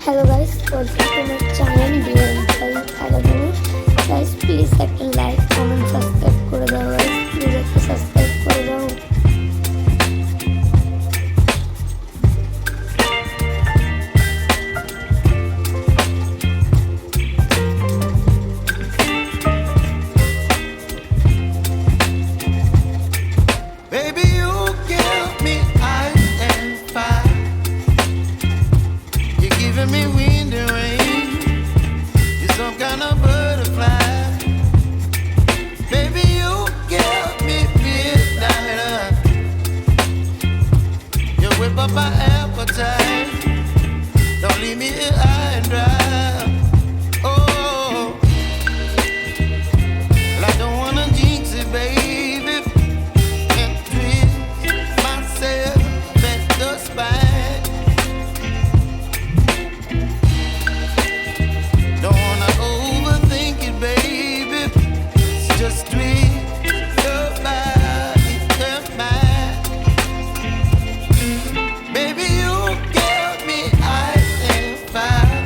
Hello guys, welcome to my channel Dear Guys. Guys, please একটা like comment subscribe করে দাও guys, please একটা subscribe করে দাও। Baby, you give me ice and fire. You're giving me wind and rain. You're some kind of butterfly. Baby, you give me midnight. You whip up my appetite. Don't leave me here high and dry. Oh, well, I don't wanna jinx it, baby. And twist myself at the spine. Don't wanna overthink it, baby. It's just twist your body and mine. Baby, you give me ice and fire.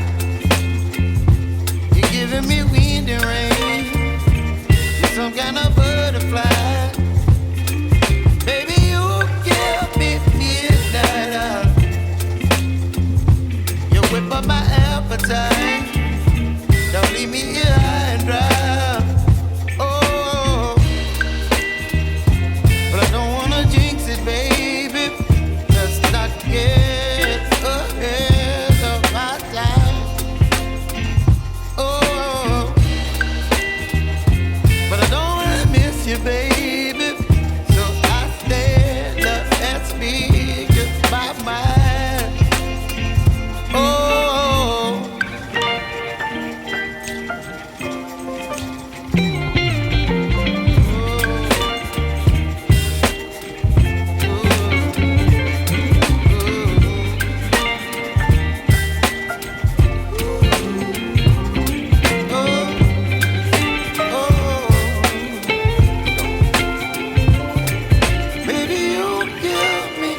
You're giving me wind and rain. You're some kind of butterfly. Baby, you give me midnight. You whip up my appetite. Don't leave me here high and dry. Oh, but I don't wanna jinx it, baby. Let's not get ahead of my time. Oh, but I don't wanna miss you, baby. So I stand up and speak my mind. Oh, baby, you give me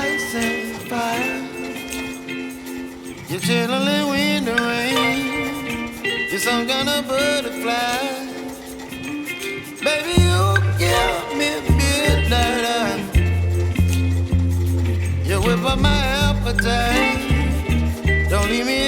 ice and fire. You're chilling wind and rain. You're some kind of butterfly. Baby, you give me midnight. You whip up my appetite. Don't leave me